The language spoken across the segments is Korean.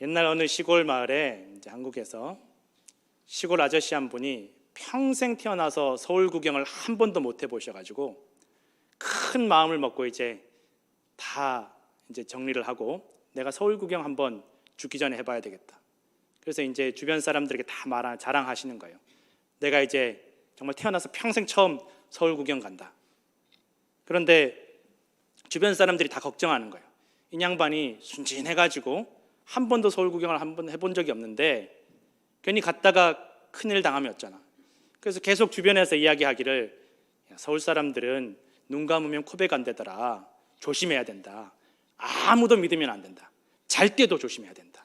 옛날 어느 시골 마을에 이제 한국에서 시골 아저씨 한 분이 평생 태어나서 서울 구경을 한 번도 못 해보셔가지고 큰 마음을 먹고 이제 다 이제 정리를 하고 내가 서울 구경 한번 죽기 전에 해봐야 되겠다. 그래서 이제 주변 사람들에게 다 자랑하시는 거예요. 내가 이제 정말 태어나서 평생 처음 서울 구경 간다. 그런데 주변 사람들이 다 걱정하는 거예요. 이 양반이 순진해가지고 한 번도 서울 구경을 한 번 해본 적이 없는데 괜히 갔다가 큰일 당하면 어쩌나. 그래서 계속 주변에서 이야기하기를 서울 사람들은 눈 감으면 코백 안 되더라. 조심해야 된다. 아무도 믿으면 안 된다. 잘 때도 조심해야 된다.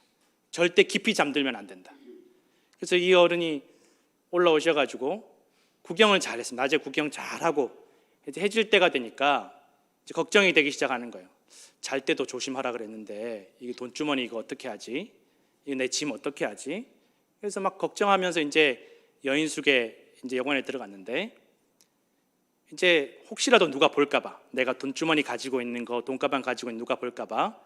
절대 깊이 잠들면 안 된다. 그래서 이 어른이 올라오셔가지고 구경을 잘했습니다. 낮에 구경 잘하고 이제 해질 때가 되니까 이제 걱정이 되기 시작하는 거예요. 잘 때도 조심하라 그랬는데 이게 돈주머니 이거 어떻게 하지? 이거 내 짐 어떻게 하지? 그래서 막 걱정하면서 이제 여인숙의 이제 여관에 들어갔는데 이제 혹시라도 누가 볼까봐, 내가 돈주머니 가지고 있는 거, 돈가방 가지고 있는 누가 볼까봐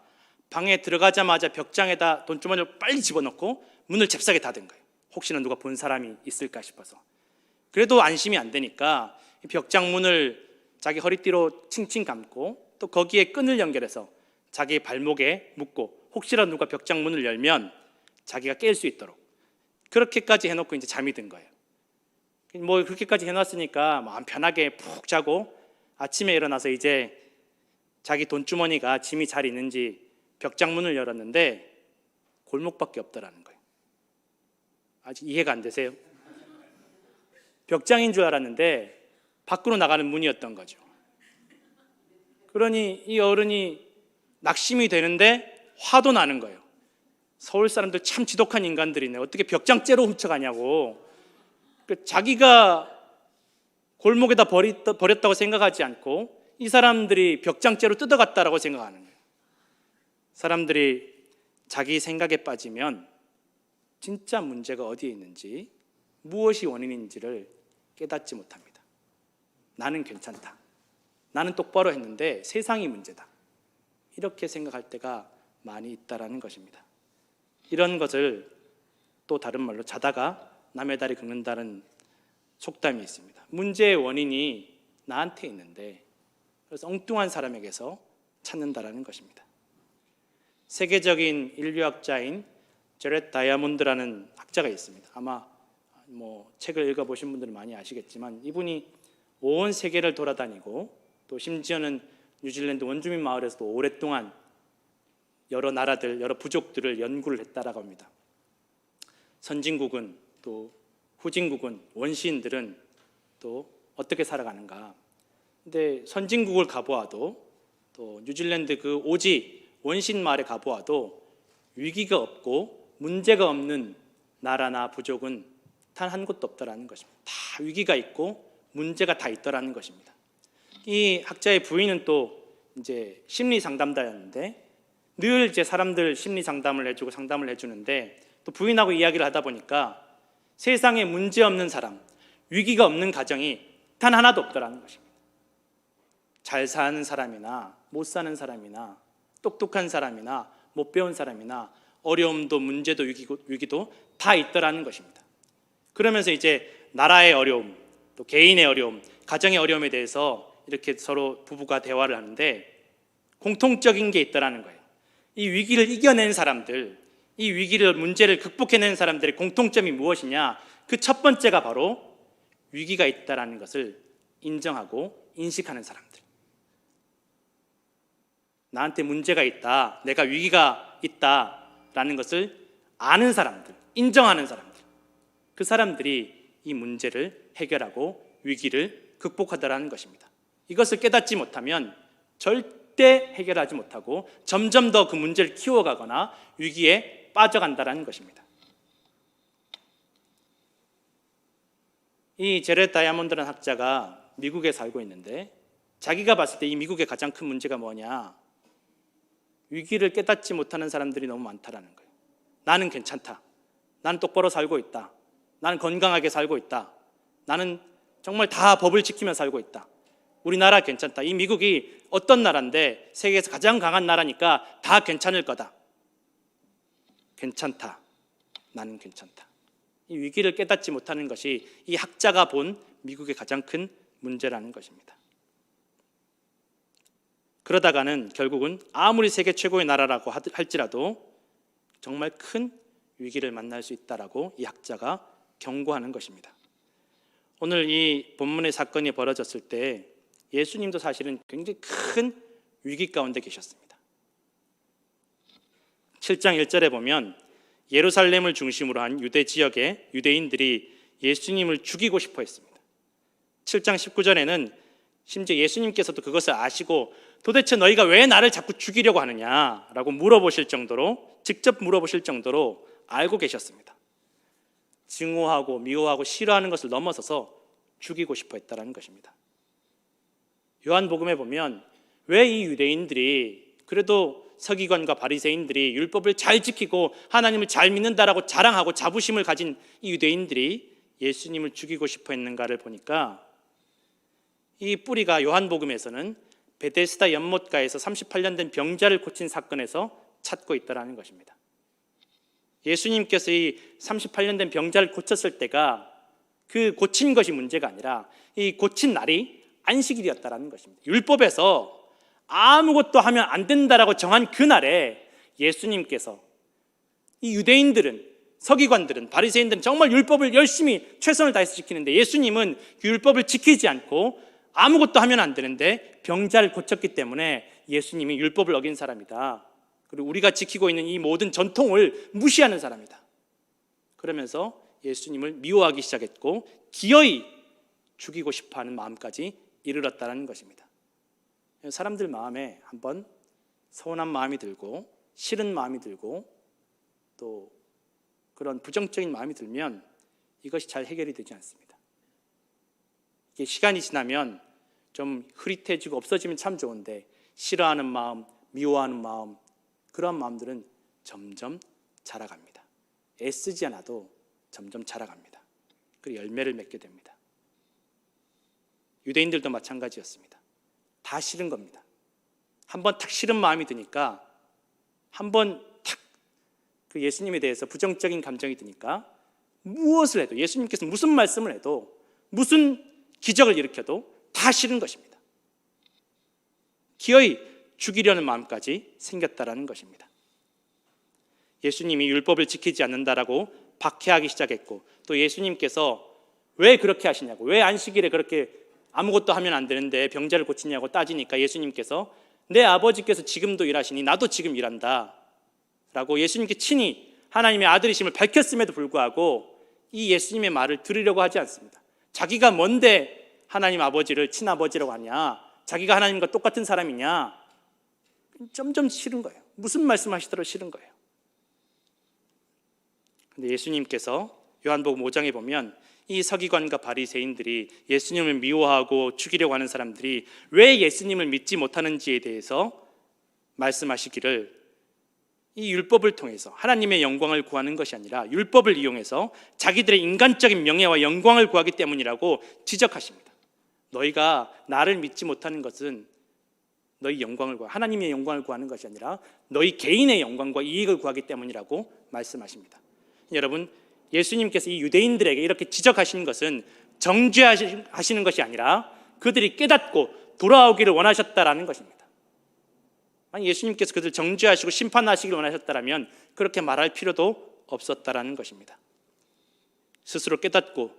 방에 들어가자마자 벽장에다 돈주머니를 빨리 집어넣고 문을 잽싸게 닫은 거예요. 혹시나 누가 본 사람이 있을까 싶어서. 그래도 안심이 안 되니까 벽장 문을 자기 허리띠로 칭칭 감고 또 거기에 끈을 연결해서 자기 발목에 묶고 혹시라도 누가 벽장 문을 열면 자기가 깰 수 있도록 그렇게까지 해놓고 이제 잠이 든 거예요. 뭐 그렇게까지 해놨으니까 마음 편하게 푹 자고 아침에 일어나서 이제 자기 돈주머니가 짐이 잘 있는지 벽장 문을 열었는데 골목밖에 없더라는 거예요. 아직 이해가 안 되세요? 벽장인 줄 알았는데 밖으로 나가는 문이었던 거죠. 그러니 이 어른이 낙심이 되는데 화도 나는 거예요. 서울 사람들 참 지독한 인간들이네. 어떻게 벽장째로 훔쳐가냐고. 자기가 골목에다 버렸다고 생각하지 않고 이 사람들이 벽장째로 뜯어갔다라고 생각하는 거예요. 사람들이 자기 생각에 빠지면 진짜 문제가 어디에 있는지, 무엇이 원인인지를 깨닫지 못합니다. 나는 괜찮다. 나는 똑바로 했는데 세상이 문제다. 이렇게 생각할 때가 많이 있다라는 것입니다. 이런 것을 또 다른 말로 자다가 남의 다리 긁는다는 속담이 있습니다. 문제의 원인이 나한테 있는데 그래서 엉뚱한 사람에게서 찾는다라는 것입니다. 세계적인 인류학자인 제렛 다이아몬드라는 학자가 있습니다. 아마 뭐 책을 읽어보신 분들은 많이 아시겠지만 이분이 온 세계를 돌아다니고 또 심지어는 뉴질랜드 원주민 마을에서도 오랫동안 여러 나라들, 여러 부족들을 연구를 했다라고 합니다. 선진국은 또 후진국은 원시인들은 또 어떻게 살아가는가. 근데 선진국을 가보아도 또 뉴질랜드 그 오지 원시인 마을에 가보아도 위기가 없고 문제가 없는 나라나 부족은 단 한 곳도 없다라는 것입니다. 다 위기가 있고 문제가 다 있더라는 것입니다. 이 학자의 부인은 또 이제 심리 상담가였는데 늘 이제 사람들 심리 상담을 해주고 상담을 해주는데 또 부인하고 이야기를 하다 보니까 세상에 문제 없는 사람, 위기가 없는 가정이 단 하나도 없더라는 것입니다. 잘 사는 사람이나 못 사는 사람이나 똑똑한 사람이나 못 배운 사람이나 어려움도 문제도 위기도 다 있더라는 것입니다. 그러면서 이제 나라의 어려움, 또 개인의 어려움, 가정의 어려움에 대해서 이렇게 서로 부부가 대화를 하는데 공통적인 게 있더라는 거예요. 이 위기를 이겨낸 사람들, 이 위기를 문제를 극복해낸 사람들의 공통점이 무엇이냐? 그 첫 번째가 바로 위기가 있다라는 것을 인정하고 인식하는 사람들. 나한테 문제가 있다, 내가 위기가 있다라는 것을 아는 사람들, 인정하는 사람들. 그 사람들이 이 문제를 해결하고 위기를 극복하더라는 것입니다. 이것을 깨닫지 못하면 절대 해결하지 못하고 점점 더 그 문제를 키워가거나 위기에 빠져간다는 것입니다. 이 제렛 다이아몬드라는 학자가 미국에 살고 있는데 자기가 봤을 때 이 미국의 가장 큰 문제가 뭐냐? 위기를 깨닫지 못하는 사람들이 너무 많다라는 거예요. 나는 괜찮다. 나는 똑바로 살고 있다. 나는 건강하게 살고 있다. 나는 정말 다 법을 지키며 살고 있다. 우리나라 괜찮다. 이 미국이 어떤 나라인데 세계에서 가장 강한 나라니까 다 괜찮을 거다. 괜찮다. 나는 괜찮다. 이 위기를 깨닫지 못하는 것이 이 학자가 본 미국의 가장 큰 문제라는 것입니다. 그러다가는 결국은 아무리 세계 최고의 나라라고 할지라도 정말 큰 위기를 만날 수 있다라고 이 학자가 경고하는 것입니다. 오늘 이 본문의 사건이 벌어졌을 때 예수님도 사실은 굉장히 큰 위기 가운데 계셨습니다. 7장 1절에 보면 예루살렘을 중심으로 한 유대 지역의 유대인들이 예수님을 죽이고 싶어 했습니다. 7장 19절에는 심지어 예수님께서도 그것을 아시고 도대체 너희가 왜 나를 자꾸 죽이려고 하느냐라고 물어보실 정도로, 직접 물어보실 정도로 알고 계셨습니다. 증오하고 미워하고 싫어하는 것을 넘어서서 죽이고 싶어 했다는 것입니다. 요한복음에 보면 왜 이 유대인들이, 그래도 서기관과 바리새인들이 율법을 잘 지키고 하나님을 잘 믿는다라고 자랑하고 자부심을 가진 이 유대인들이 예수님을 죽이고 싶어 했는가를 보니까 이 뿌리가 요한복음에서는 베데스다 연못가에서 38년 된 병자를 고친 사건에서 찾고 있다는 것입니다. 예수님께서 이 38년 된 병자를 고쳤을 때가 그 고친 것이 문제가 아니라 이 고친 날이 안식일이었다는 것입니다. 율법에서 아무것도 하면 안 된다라고 정한 그날에 예수님께서, 이 유대인들은, 서기관들은, 바리새인들은 정말 율법을 열심히 최선을 다해서 지키는데 예수님은 그 율법을 지키지 않고 아무것도 하면 안 되는데 병자를 고쳤기 때문에 예수님이 율법을 어긴 사람이다. 그리고 우리가 지키고 있는 이 모든 전통을 무시하는 사람이다. 그러면서 예수님을 미워하기 시작했고 기어이 죽이고 싶어하는 마음까지 이르렀다는 것입니다. 사람들 마음에 한번 서운한 마음이 들고 싫은 마음이 들고 또 그런 부정적인 마음이 들면 이것이 잘 해결이 되지 않습니다. 이게 시간이 지나면 좀 흐릿해지고 없어지면 참 좋은데 싫어하는 마음, 미워하는 마음, 그런 마음들은 점점 자라갑니다. 애쓰지 않아도 점점 자라갑니다. 그리고 열매를 맺게 됩니다. 유대인들도 마찬가지였습니다. 다 싫은 겁니다. 한번 탁 싫은 마음이 드니까, 한번 탁 그 예수님에 대해서 부정적인 감정이 드니까 무엇을 해도, 예수님께서 무슨 말씀을 해도, 무슨 기적을 일으켜도 다 싫은 것입니다. 기어이 죽이려는 마음까지 생겼다라는 것입니다. 예수님이 율법을 지키지 않는다라고 박해하기 시작했고, 또 예수님께서 왜 그렇게 하시냐고, 왜 안식일에 그렇게 아무것도 하면 안 되는데 병자를 고치냐고 따지니까 예수님께서 내 아버지께서 지금도 일하시니 나도 지금 일한다 라고 예수님께 친히 하나님의 아들이심을 밝혔음에도 불구하고 이 예수님의 말을 들으려고 하지 않습니다. 자기가 뭔데 하나님 아버지를 친아버지라고 하냐, 자기가 하나님과 똑같은 사람이냐, 점점 싫은 거예요. 무슨 말씀하시더라도 싫은 거예요. 근데 예수님께서 요한복음 5장에 보면 이 서기관과 바리새인들이, 예수님을 미워하고 죽이려고 하는 사람들이 왜 예수님을 믿지 못하는지에 대해서 말씀하시기를, 이 율법을 통해서 하나님의 영광을 구하는 것이 아니라 율법을 이용해서 자기들의 인간적인 명예와 영광을 구하기 때문이라고 지적하십니다. 너희가 나를 믿지 못하는 것은 너희 영광을 구하, 하나님의 영광을 구하는 것이 아니라 너희 개인의 영광과 이익을 구하기 때문이라고 말씀하십니다. 여러분, 예수님께서 이 유대인들에게 이렇게 지적하시는 것은 정죄하시는 것이 아니라 그들이 깨닫고 돌아오기를 원하셨다라는 것입니다. 아니, 예수님께서 그들을 정죄하시고 심판하시기를 원하셨다면 그렇게 말할 필요도 없었다라는 것입니다. 스스로 깨닫고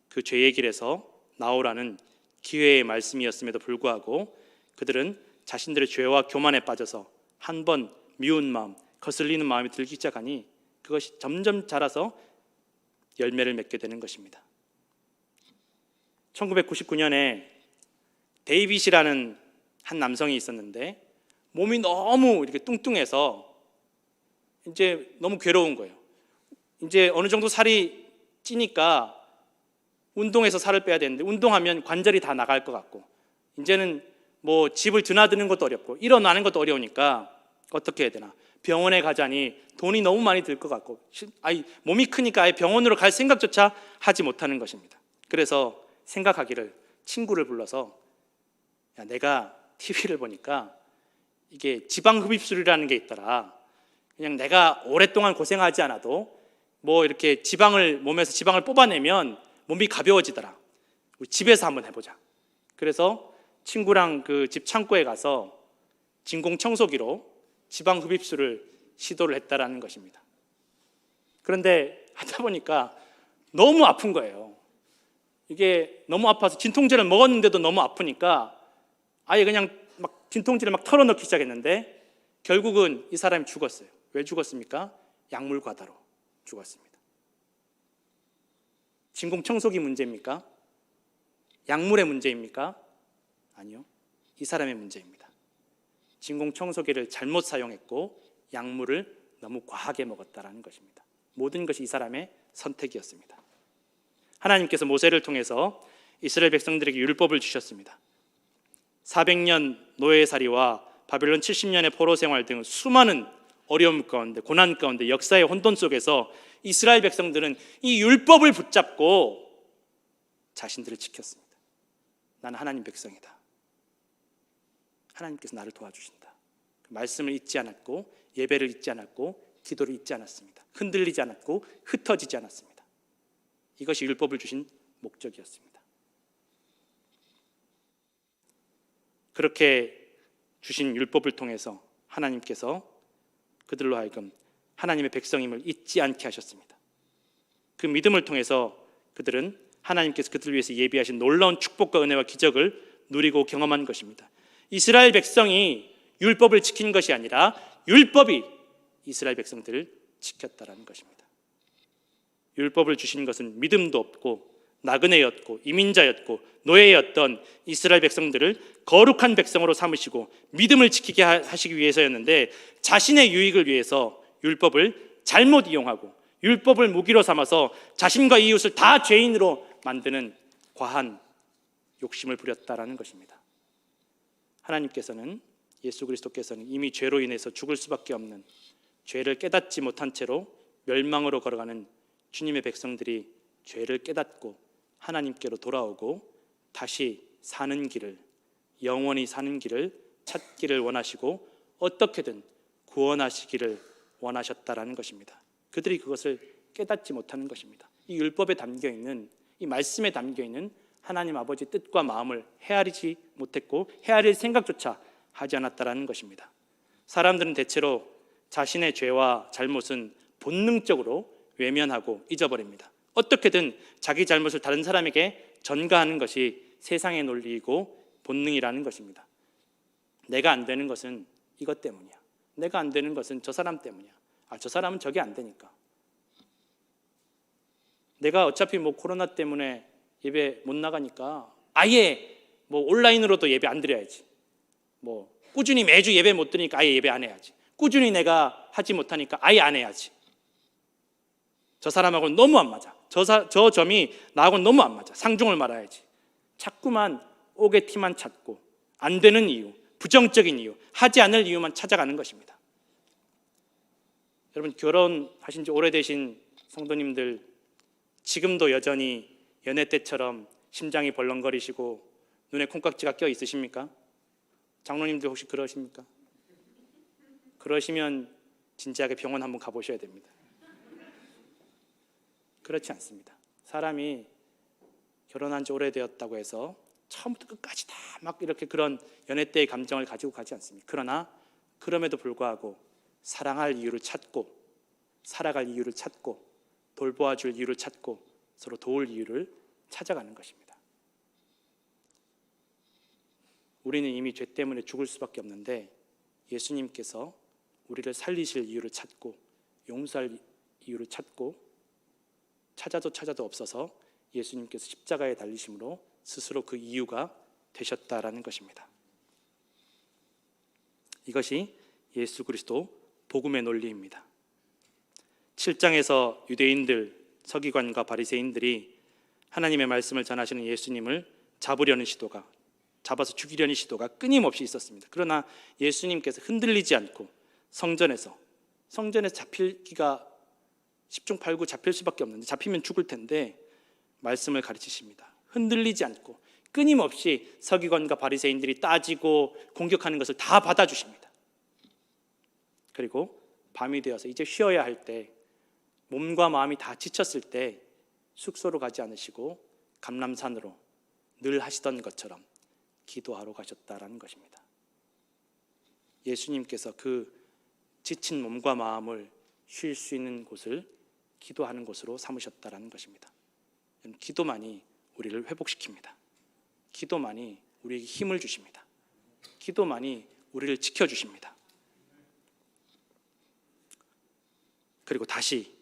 그 죄의 길에서 나오라는 기회의 말씀이었음에도 불구하고 그들은 자신들의 죄와 교만에 빠져서 한 번 미운 마음, 거슬리는 마음이 들기 시작하니 그것이 점점 자라서 열매를 맺게 되는 것입니다. 1999년에 데이빗이라는 한 남성이 있었는데 몸이 너무 이렇게 뚱뚱해서 이제 너무 괴로운 거예요. 이제 어느 정도 살이 찌니까 운동해서 살을 빼야 되는데 운동하면 관절이 다 나갈 것 같고 이제는 뭐 집을 드나드는 것도 어렵고 일어나는 것도 어려우니까 어떻게 해야 되나, 병원에 가자니 돈이 너무 많이 들 것 같고 몸이 크니까 아예 병원으로 갈 생각조차 하지 못하는 것입니다. 그래서 생각하기를, 친구를 불러서 야, 내가 TV를 보니까 이게 지방흡입술이라는 게 있더라. 그냥 내가 오랫동안 고생하지 않아도 뭐 이렇게 몸에서 지방을 뽑아내면 몸이 가벼워지더라. 우리 집에서 한번 해보자. 그래서 친구랑 그 집 창고에 가서 진공 청소기로 지방 흡입술을 시도를 했다라는 것입니다. 그런데 하다 보니까 너무 아픈 거예요. 이게 너무 아파서 진통제를 먹었는데도 너무 아프니까 아예 그냥 막 진통제를 막 털어넣기 시작했는데 결국은 이 사람이 죽었어요. 왜 죽었습니까? 약물 과다로 죽었습니다. 진공 청소기 문제입니까? 약물의 문제입니까? 아니요. 이 사람의 문제입니다. 진공 청소기를 잘못 사용했고 약물을 너무 과하게 먹었다라는 것입니다. 모든 것이 이 사람의 선택이었습니다. 하나님께서 모세를 통해서 이스라엘 백성들에게 율법을 주셨습니다. 400년 노예살이와 바벨론 70년의 포로 생활 등 수많은 어려움 가운데, 고난 가운데, 역사의 혼돈 속에서 이스라엘 백성들은 이 율법을 붙잡고 자신들을 지켰습니다. 나는 하나님 백성이다. 하나님께서 나를 도와주신다. 말씀을 잊지 않았고 예배를 잊지 않았고 기도를 잊지 않았습니다. 흔들리지 않았고 흩어지지 않았습니다. 이것이 율법을 주신 목적이었습니다. 그렇게 주신 율법을 통해서 하나님께서 그들로 하여금 하나님의 백성임을 잊지 않게 하셨습니다. 그 믿음을 통해서 그들은 하나님께서 그들을 위해서 예비하신 놀라운 축복과 은혜와 기적을 누리고 경험한 것입니다. 이스라엘 백성이 율법을 지킨 것이 아니라 율법이 이스라엘 백성들을 지켰다라는 것입니다. 율법을 주신 것은 믿음도 없고 나그네였고 이민자였고 노예였던 이스라엘 백성들을 거룩한 백성으로 삼으시고 믿음을 지키게 하시기 위해서였는데 자신의 유익을 위해서 율법을 잘못 이용하고 율법을 무기로 삼아서 자신과 이웃을 다 죄인으로 만드는 과한 욕심을 부렸다라는 것입니다. 하나님께서는 예수 그리스도께서는 이미 죄로 인해서 죽을 수밖에 없는 죄를 깨닫지 못한 채로 멸망으로 걸어가는 주님의 백성들이 죄를 깨닫고 하나님께로 돌아오고 다시 사는 길을, 영원히 사는 길을 찾기를 원하시고 어떻게든 구원하시기를 원하셨다라는 것입니다. 그들이 그것을 깨닫지 못하는 것입니다. 이 율법에 담겨있는, 이 말씀에 담겨있는 하나님 아버지 뜻과 마음을 헤아리지 못했고 헤아릴 생각조차 하지 않았다라는 것입니다. 사람들은 대체로 자신의 죄와 잘못은 본능적으로 외면하고 잊어버립니다. 어떻게든 자기 잘못을 다른 사람에게 전가하는 것이 세상의 논리이고 본능이라는 것입니다. 내가 안 되는 것은 이것 때문이야. 내가 안 되는 것은 저 사람 때문이야. 저 사람은 저게 안 되니까. 내가 어차피 코로나 때문에 예배 못 나가니까 아예 온라인으로도 예배 안 드려야지. 꾸준히 매주 예배 못 드리니까 아예 예배 안 해야지. 꾸준히 내가 하지 못하니까 아예 안 해야지. 저 사람하고는 너무 안 맞아. 저 점이 나하고는 너무 안 맞아. 상종을 말아야지. 자꾸만 오게티만 찾고 안 되는 이유, 부정적인 이유, 하지 않을 이유만 찾아가는 것입니다. 여러분, 결혼하신 지 오래되신 성도님들 지금도 여전히 연애 때처럼 심장이 벌렁거리시고 눈에 콩깍지가 껴 있으십니까? 장로님들 혹시 그러십니까? 그러시면 진지하게 병원 한번 가보셔야 됩니다. 그렇지 않습니다. 사람이 결혼한 지 오래되었다고 해서 처음부터 끝까지 다 막 이렇게 그런 연애 때의 감정을 가지고 가지 않습니다. 그러나 그럼에도 불구하고 사랑할 이유를 찾고 살아갈 이유를 찾고 돌보아줄 이유를 찾고 서로 도울 이유를 찾아가는 것입니다. 우리는 이미 죄 때문에 죽을 수밖에 없는데 예수님께서 우리를 살리실 이유를 찾고 용서할 이유를 찾고 찾아도 없어서 예수님께서 십자가에 달리심으로 스스로 그 이유가 되셨다라는 것입니다. 이것이 예수 그리스도 복음의 논리입니다. 7장에서 유대인들, 서기관과 바리새인들이 하나님의 말씀을 전하시는 예수님을 잡아서 죽이려는 시도가 끊임없이 있었습니다. 그러나 예수님께서 흔들리지 않고 성전에서 잡힐기가 10중 8구 잡힐 수밖에 없는데 잡히면 죽을 텐데 말씀을 가르치십니다. 흔들리지 않고 끊임없이 서기관과 바리새인들이 따지고 공격하는 것을 다 받아주십니다. 그리고 밤이 되어서 이제 쉬어야 할 때, 몸과 마음이 다 지쳤을 때 숙소로 가지 않으시고 감람산으로 늘 하시던 것처럼 기도하러 가셨다라는 것입니다. 예수님께서 그 지친 몸과 마음을 쉴 수 있는 곳을 기도하는 곳으로 삼으셨다라는 것입니다. 기도만이 우리를 회복시킵니다. 기도만이 우리에게 힘을 주십니다. 기도만이 우리를 지켜주십니다. 그리고 다시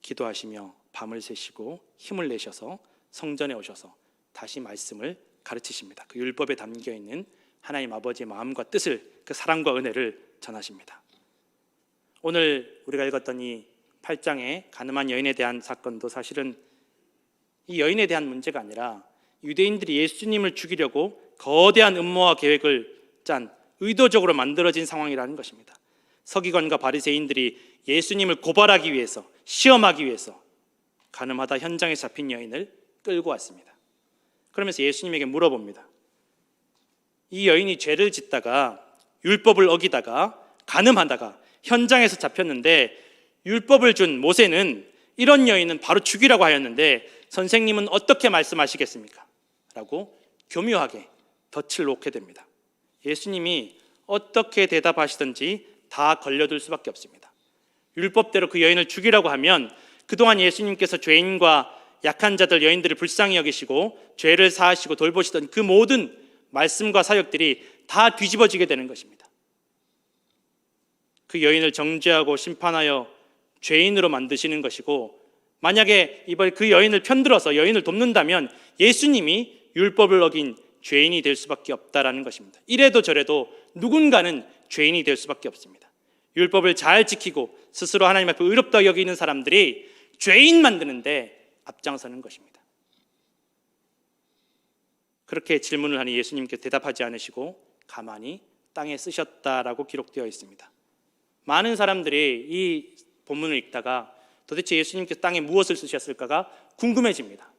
기도하시며 밤을 새시고 힘을 내셔서 성전에 오셔서 다시 말씀을 가르치십니다. 그 율법에 담겨있는 하나님 아버지의 마음과 뜻을, 그 사랑과 은혜를 전하십니다. 오늘 우리가 읽었던 이 8장의 가늠한 여인에 대한 사건도 사실은 이 여인에 대한 문제가 아니라 유대인들이 예수님을 죽이려고 거대한 음모와 계획을 짠 의도적으로 만들어진 상황이라는 것입니다. 서기관과 바리새인들이 예수님을 고발하기 위해서, 시험하기 위해서 가늠하다 현장에 잡힌 여인을 끌고 왔습니다. 그러면서 예수님에게 물어봅니다. 이 여인이 죄를 짓다가 율법을 어기다가 가늠하다가 현장에서 잡혔는데 율법을 준 모세는 이런 여인은 바로 죽이라고 하였는데 선생님은 어떻게 말씀하시겠습니까? 라고 교묘하게 덫을 놓게 됩니다. 예수님이 어떻게 대답하시든지 다 걸려들 수밖에 없습니다. 율법대로 그 여인을 죽이라고 하면 그동안 예수님께서 죄인과 약한 자들, 여인들을 불쌍히 여기시고 죄를 사하시고 돌보시던 그 모든 말씀과 사역들이 다 뒤집어지게 되는 것입니다. 그 여인을 정죄하고 심판하여 죄인으로 만드시는 것이고, 만약에 이번에 그 여인을 편들어서 여인을 돕는다면 예수님이 율법을 어긴 죄인이 될 수밖에 없다라는 것입니다. 이래도 저래도 누군가는 죄인이 될 수밖에 없습니다. 율법을 잘 지키고 스스로 하나님 앞에 의롭다고 여기는 사람들이 죄인 만드는데 앞장서는 것입니다. 그렇게 질문을 하니 예수님께서 대답하지 않으시고 가만히 땅에 쓰셨다라고 기록되어 있습니다. 많은 사람들이 이 본문을 읽다가 도대체 예수님께서 땅에 무엇을 쓰셨을까가 궁금해집니다.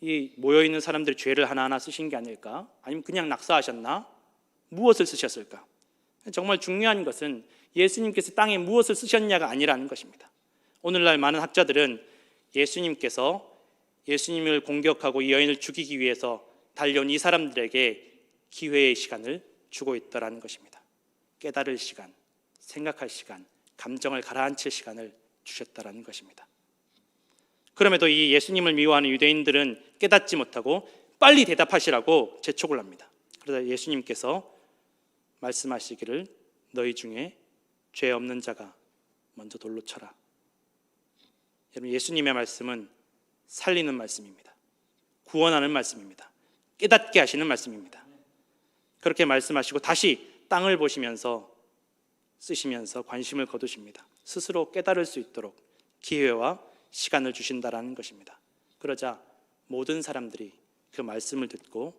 이 모여있는 사람들의 죄를 하나하나 쓰신 게 아닐까? 아니면 그냥 낙서하셨나? 무엇을 쓰셨을까? 정말 중요한 것은 예수님께서 땅에 무엇을 쓰셨냐가 아니라는 것입니다. 오늘날 많은 학자들은 예수님께서 예수님을 공격하고 이 여인을 죽이기 위해서 달려온 이 사람들에게 기회의 시간을 주고 있다는 것입니다. 깨달을 시간, 생각할 시간, 감정을 가라앉힐 시간을 주셨다는 것입니다. 그럼에도 이 예수님을 미워하는 유대인들은 깨닫지 못하고 빨리 대답하시라고 재촉을 합니다. 그러자 예수님께서 말씀하시기를 너희 중에 죄 없는 자가 먼저 돌로 쳐라. 여러분, 예수님의 말씀은 살리는 말씀입니다. 구원하는 말씀입니다. 깨닫게 하시는 말씀입니다. 그렇게 말씀하시고 다시 땅을 보시면서 쓰시면서 관심을 거두십니다. 스스로 깨달을 수 있도록 기회와 시간을 주신다라는 것입니다. 그러자 모든 사람들이 그 말씀을 듣고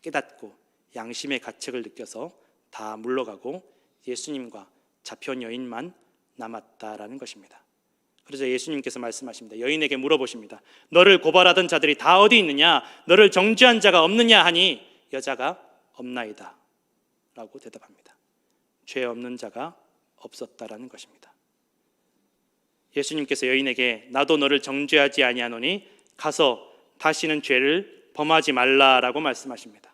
깨닫고 양심의 가책을 느껴서 다 물러가고 예수님과 잡혀온 여인만 남았다라는 것입니다. 그래서 예수님께서 말씀하십니다. 여인에게 물어보십니다. 너를 고발하던 자들이 다 어디 있느냐? 너를 정죄한 자가 없느냐 하니 여자가 없나이다 라고 대답합니다. 죄 없는 자가 없었다라는 것입니다. 예수님께서 여인에게 나도 너를 정죄하지 아니하노니 가서 다시는 죄를 범하지 말라라고 말씀하십니다.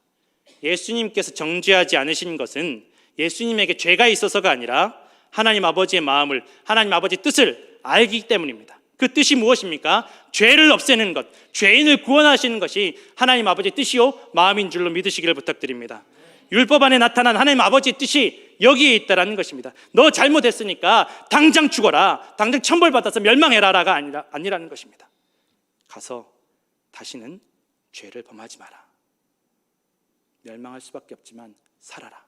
예수님께서 정죄하지 않으신 것은 예수님에게 죄가 있어서가 아니라 하나님 아버지의 마음을, 하나님 아버지의 뜻을 알기 때문입니다. 그 뜻이 무엇입니까? 죄를 없애는 것, 죄인을 구원하시는 것이 하나님 아버지의 뜻이요 마음인 줄로 믿으시기를 부탁드립니다. 율법 안에 나타난 하나님 아버지의 뜻이 여기에 있다라는 것입니다. 너 잘못했으니까 당장 죽어라, 당장 천벌받아서 멸망해라가 아니라는 것입니다. 가서 다시는 죄를 범하지 마라. 멸망할 수밖에 없지만 살아라,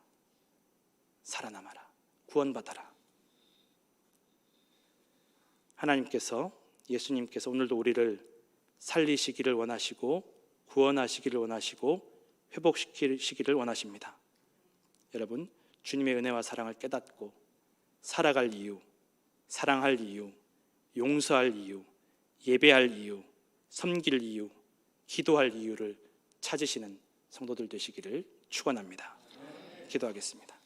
살아남아라, 구원받아라. 하나님께서, 예수님께서 오늘도 우리를 살리시기를 원하시고 구원하시기를 원하시고 회복시키시기를 원하십니다. 여러분, 주님의 은혜와 사랑을 깨닫고 살아갈 이유, 사랑할 이유, 용서할 이유, 예배할 이유, 섬길 이유, 기도할 이유를 찾으시는 성도들 되시기를 축원합니다. 기도하겠습니다.